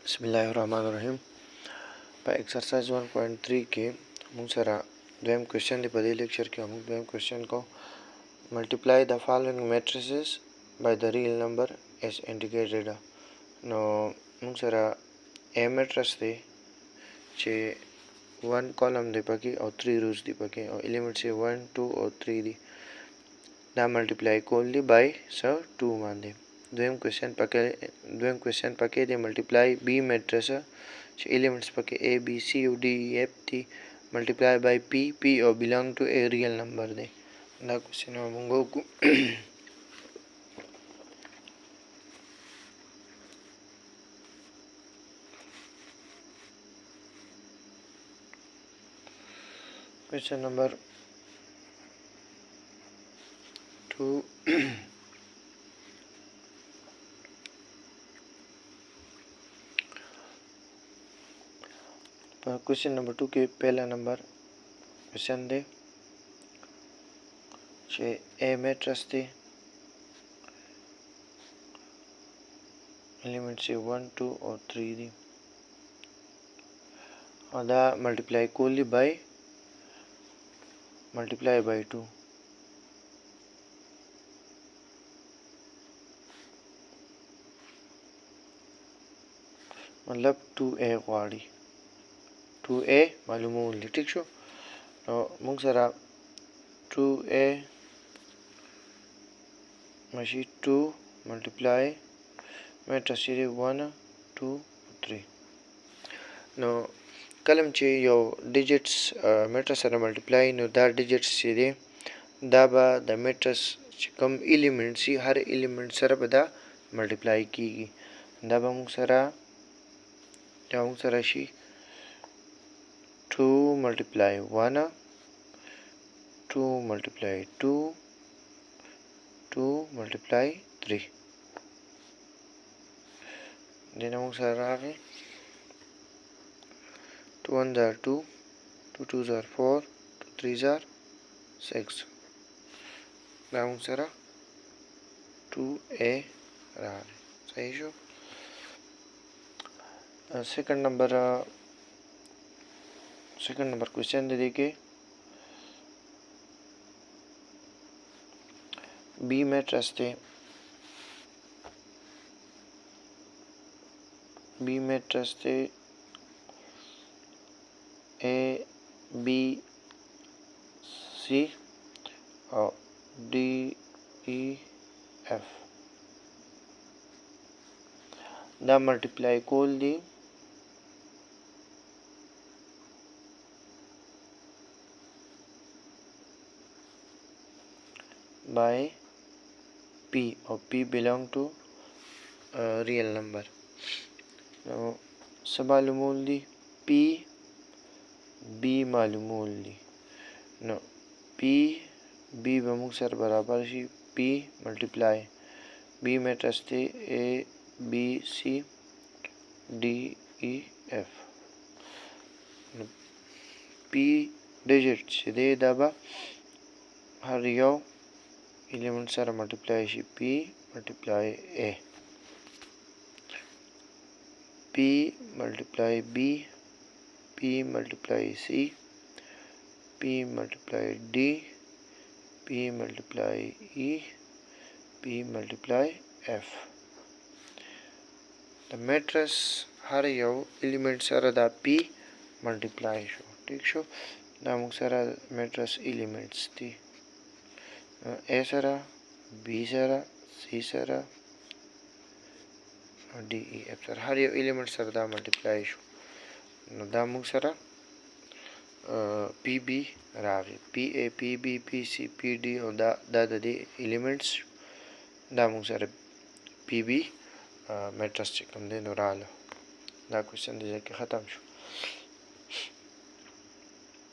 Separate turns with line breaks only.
बिस्मिल्लाहिर्रहमानिर्रहीम په एक्सरसाइज 1.3 کې موږ سره دویم کوېشن دی. په دې لیکچر کې موږ دویم کوېشن کو ملټیپلای د فالوینګ میټریسز بای د ریل نمبر as indicated. نو موږ سره A میټرس دی چې 1 کالم دی پکې او 3 روز دی پکې او ایلیمنټس یې 1 2 او 3 دي. دا ملټیپلای کول دی بای 2 باندې. دویم کوېشن پکې دی ملټیپلای B میټرس چې ایلیمنټس پکې A B C او D E F دي ملټیپلای بای P او belong to a real number دی. دا کوېشن موږ وکړو. Question number 2. Question number 2 के पहला number question दे че ए मैट्रिक्स दे एलिमेंट से 1 2 और 3 दी और दा मल्टीप्लाई कोली बाय मल्टीप्लाई बाय 2 मतलब 2a غواړي 2a معلومول دي. ٹھیک شو. نو موږ سره 2a ماشي 2 ملټیپلای میټرس یې 1 2 3. نو کلم چې یو ډیجټس میټرس سره ملټیپلای نو دا ډیجټس چې دی دا به د میټرس چې کوم ایلیمنټ سي هر ایلیمنټ سره به دا ملټیپلای کیږي. دا به موږ سره شي 2 multiply 1 2 multiply 2 2 multiply 3 then موږ سره راغی 2 1 are 2 2 2 are 4 2 3 are 6. دا موږ سره 2a راغی. صحیح شو. सेकंड नंबर क्वेश्चन दे देखिए बी मैट्रिक्स थे ए बी सी और डी ई एफ दा मल्टीप्लाई कोल दी by P or P belong to real number. Now सब मालूमूल दी P B मालूमूल दी. No P B बमुक सर बराबर शी P multiply B मैट्रिक्स थे A B C D E F. P digits दे दबा हर यो एलिमेंट सारा मल्टीप्लाई शी P multiply A P multiply B P multiply C P multiply D P multiply E P multiply F. द matrix हर यो एलिमेंट सारा दा P मल्टीप्लाई शो. ठीक शो. दा मुझ सारा मैट्रिक्स एलिमेंट्स थी A सारा B सारा C सारा D E F सारा हर यो एलिमेंट सारा दा मल्टीप्लाई शो. दा मुझ सारा P B रागे P A P B P C P D और दा दे एलिमेंट्स दा मुझ सारा P B मैट्रिक्स चिकम दे नोराल. दा क्वेश्चन दे जाके ख़त्म शो.